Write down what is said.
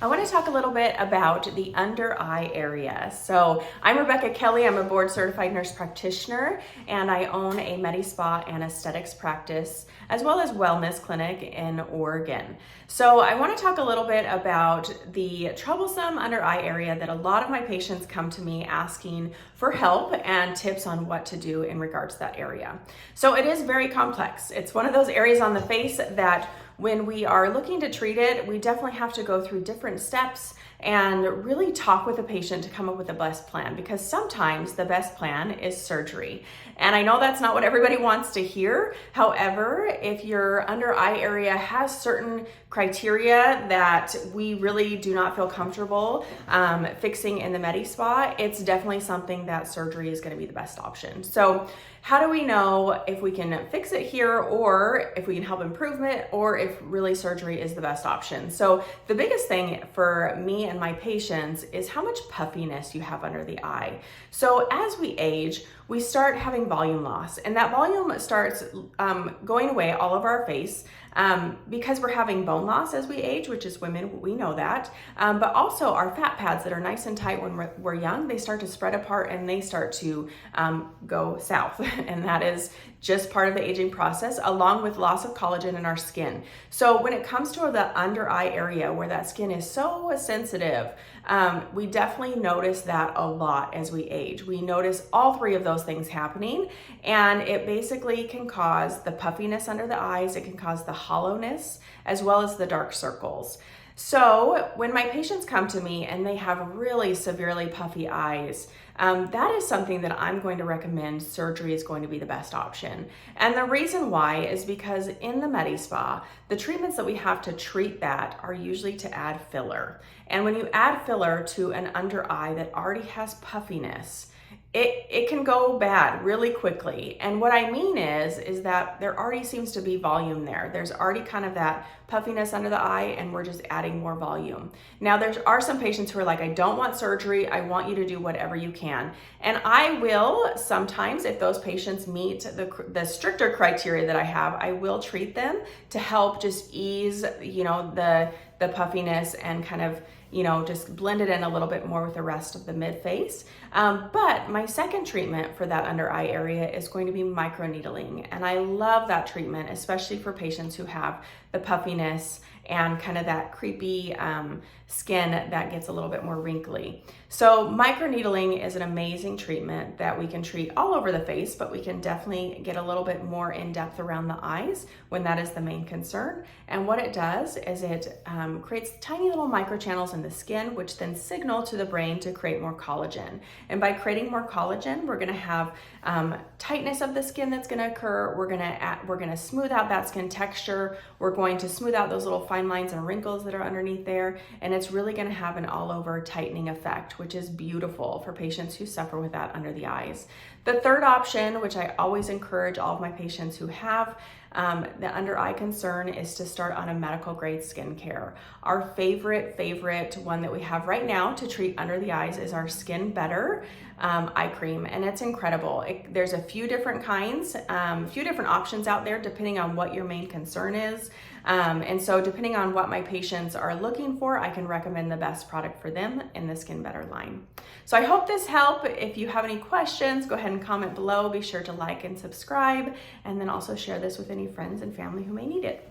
I want to talk a little bit about the under eye area. So I'm Rebecca Kelly. I'm a board certified nurse practitioner, and I own a Medi-Spa and aesthetics practice as well as wellness clinic in Oregon. So I want to talk a little bit about the troublesome under eye area that a lot of my patients come to me asking for help and tips on what to do in regards to that area. So it is very complex. It's one of those areas on the face that when we are looking to treat it, we definitely have to go through different steps and really talk with the patient to come up with the best plan, because sometimes the best plan is surgery. And I know that's not what everybody wants to hear. However, if your under eye area has certain criteria that we really do not feel comfortable fixing in the Medi-Spa, it's definitely something that surgery is going to be the best option. So how do we know if we can fix it here, or if we can help improve it, or if really surgery is the best option? So the biggest thing for me and my patients is how much puffiness you have under the eye. So as we age, we start having volume loss, and that volume starts going away all over our face because we're having bone loss as we age, which is women, we know that. But also our fat pads that are nice and tight when we're young, they start to spread apart and they start to go south. And that is just part of the aging process, along with loss of collagen in our skin. So when it comes to the under eye area where that skin is so sensitive, we definitely notice that a lot as we age. We notice all three of those things happening, and it basically can cause the puffiness under the eyes, it can cause the hollowness, as well as the dark circles. So when my patients come to me and they have really severely puffy eyes, that is something that I'm going to recommend surgery is going to be the best option. And the reason why is because in the Medi-Spa, the treatments that we have to treat that are usually to add filler. And when you add filler to an under eye that already has puffiness, it can go bad really quickly. And what I mean is that there already seems to be volume there. There's already kind of that puffiness under the eye, and we're just adding more volume. Now, there are some patients who are like, I don't want surgery. I want you to do whatever you can. And I will sometimes, if those patients meet the stricter criteria that I have, I will treat them to help just ease, the puffiness and kind of, just blend it in a little bit more with the rest of the mid face. But my second treatment for that under eye area is going to be microneedling. And I love that treatment, especially for patients who have the puffiness and kind of that creepy skin that gets a little bit more wrinkly. So microneedling is an amazing treatment that we can treat all over the face, but we can definitely get a little bit more in depth around the eyes when that is the main concern. And what it does is it creates tiny little microchannels in the skin, which then signal to the brain to create more collagen. And by creating more collagen, we're gonna have tightness of the skin that's gonna occur. We're gonna smooth out that skin texture. We're going to smooth out those little fine lines and wrinkles that are underneath there. And it's really gonna have an all over tightening effect, which is beautiful for patients who suffer with that under the eyes. The third option, which I always encourage all of my patients who have the under eye concern, is to start on a medical grade skincare. Our favorite one that we have right now to treat under the eyes is our Skin Better eye cream, and it's incredible. There's a few different kinds, a few different options out there depending on what your main concern is. And so depending on what my patients are looking for, I can recommend the best product for them in the Skin Better line. So I hope this helped. If you have any questions, go ahead and comment below. Be sure to like and subscribe, and then also share this with any friends and family who may need it.